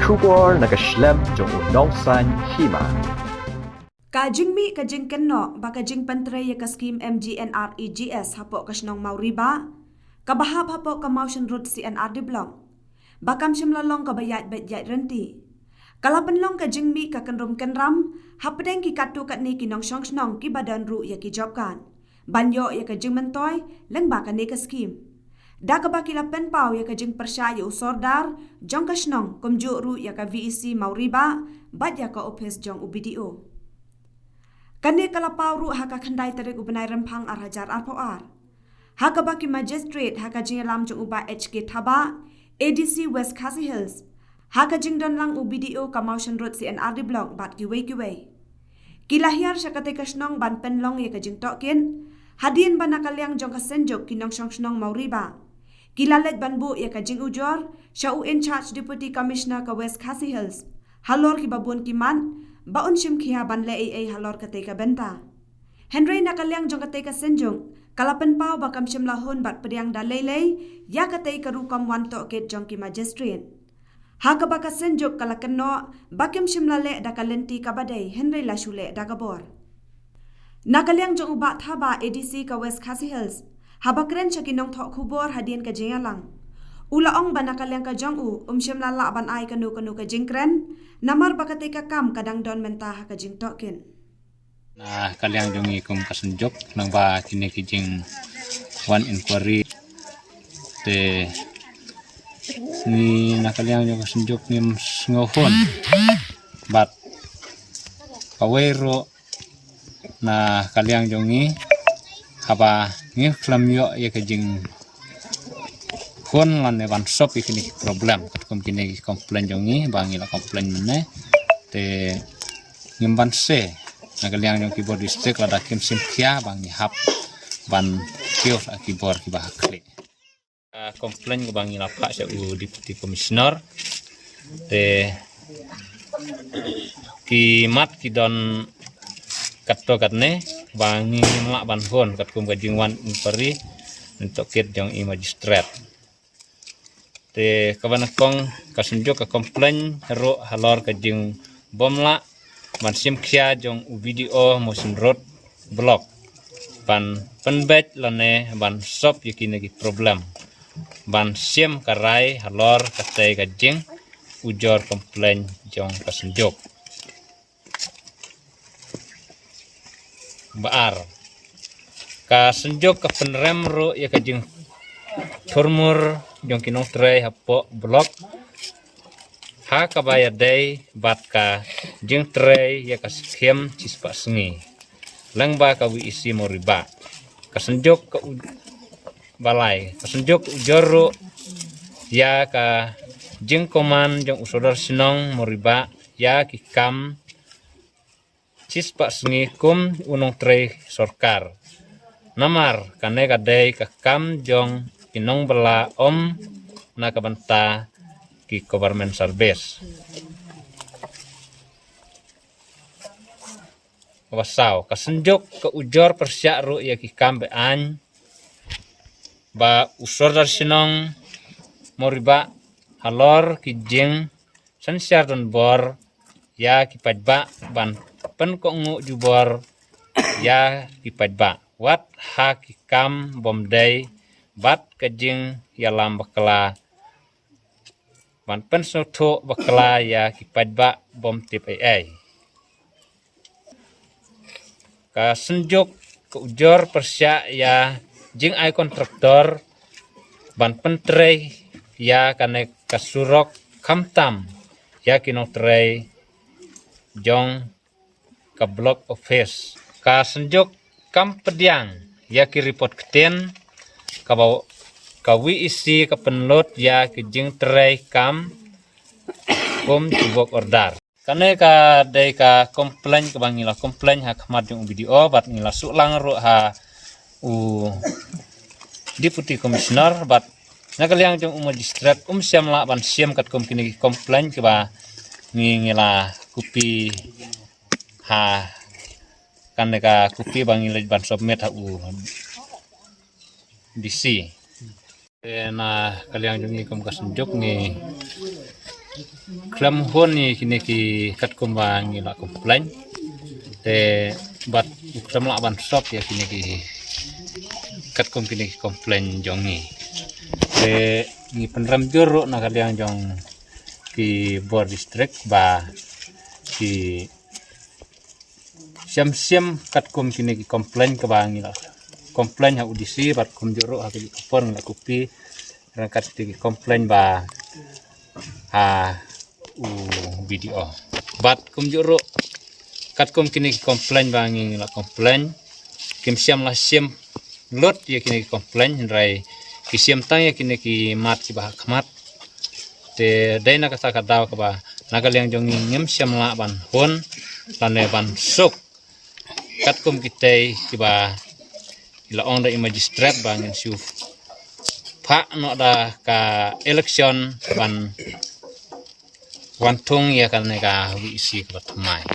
Shubor nakaslem jong unongsan hima. Kajing mi kajing kenno ba kajing pentre ya ka skim MGNREGS hapo kasnong mauriba kabahap hapo ka motion road CNR di blong bakam shimlalong kabayat bayat renti kalapenlong kajing mi ka kenrum kenram hapdeng ki katu kat ni kinong shong ki badan ru ya ki jobkan banyo ya kajing mentoy leng ba ka ni ka skim da ka baki lapen pau ya kajing persya ya usordar jong kasnong kumju ru ya ka VEC mauriba bat ya ka opes jong UBDO Kani kalapau ru haka khandai tarik ubenai rempang ar hajar ar. Haka baki magistrate haka jingalam jong uba HK Thaba, ADC West Khasi Hills. Haka jingdon lang UBDO ka Motion Road CNR di blok bat kiwei. Kilahiar syakate kasnong ban penlong ya ka jing tokin. Hadin ban nakaliang jong ka senjok kinong song mauriba. Kilalet ban bu ya ka jing ujor, syau in charge Deputy Commissioner ka West Khasi Hills. Halor ki babun kiman, baon shim kia ban le ai halor kate ka benta. Henry nakaliang jong kate ka senjong, kalapen pau bakam shim lahun bat pediang dalele, ya kate ka rukam wanto ket jong ki magistrate. Haka baka senjok kalaken no, bakim shim lale da kalenti ka badai Henry lasule da kabor. Nakaliang jong ubat Thaba ADC ka West Khasi Hills, habakren syakinong thok kubor hadian ka jingalang. Ulaong ba nakaliang ka jong shim lala ban ai kanu ka jingkren, namar bakate ka kam kadang don mentah ka jing tokin. Nah, kaliang jongi kum kasenjok nang ba kini kijing one inquiry te ni nakaliang jong kasenjok ni ngohon bat pawero na kaliang jongi haba ngi klamyo ya kijing kon lan ban shop ikini problem kum kini komplain jongi bangila komplain mene te ngimban se nagaliang jong keyboard district lada kim simkia bangi hap ban kios keyboard ki bahakli komplain bangila pak sa deputy commissioner te ki mat ki don katto katne bangi ngla ban hon kat kum gajing wan inquiry untuk kit jong i magistrate te kabanakong kasenjok ka komplain ro halor ka jing bomla man simkhia jong UBDO Motion Road block ban penbet lane ban shop yakine ki problem ban sim karai halor kate ka jing ujor komplain jong kasenjok baar kasenjok ka penrem ro ya ka jing turmur jong kinong tray hapo blok ha kabaya day bat ka jing tray ya ka skem cispa sengi lang ba ka VEC moriba kasenjok ka balai kasenjok ujoro ya ka jing koman jong usodar sinong moriba ya ki kam cispa sengi kum unong tray sorkar namar kane ka day ka kam jong kinong bala na kabanta ki government service wasaw kasenjok ke ujor persya ru ya ki kambe an ba usor dar sinong moriba halor ki jing sansyar don bor ya ki pajba ban pen ko ngu jubor ya ki pajba wat ha ki kam bomday bat kajing yalam bakla ban pensoto bakla ya kipadba bom tip ai ka senjok ke ujor persya ya jing ai kontraktor ban pentre ya kane kasurok kamtam ya kinong tre jong ka block office ka senjok kam pediang ya ki report keten kabaw kawi isi kapenlot ya kijing tray kam kum tubok order kane ka day ka komplain ka bangila komplain ha khamat yung video bat ngila sulang ro ha deputy commissioner bat nakaliang jong magistrate siam la ban siam kat kum kini komplain ka ba ngila kupi ha kane ka kupi bangila ban submit ha DC na kaliang jungi kum kasenjok ni klam hon ni kini ki kat kumbang ni la komplain te bat ukram la ban shop ya kini ki kat kum kini komplain jong ni te ni penram joro na kaliang jong ki bor district ba ki siam kat kum kini ki komplain ke bang ni la komplain ha udisi bat kum joro ha ki kupon la kupi rangkat ki komplain ba video bat kum joro kat kum kini komplain bangi la komplain kim siam la siam lot ya kini komplain rai ki siam tang ya kini ki mat ki bah khamat te dai na kata kadaw ka ba nagaliang jong ngim siam la ban hon lane ban sok kat kum kitay ki ba ila on da magistrate bangin siu pa no da ka election ban wantung ya kan nega wi isi ka mai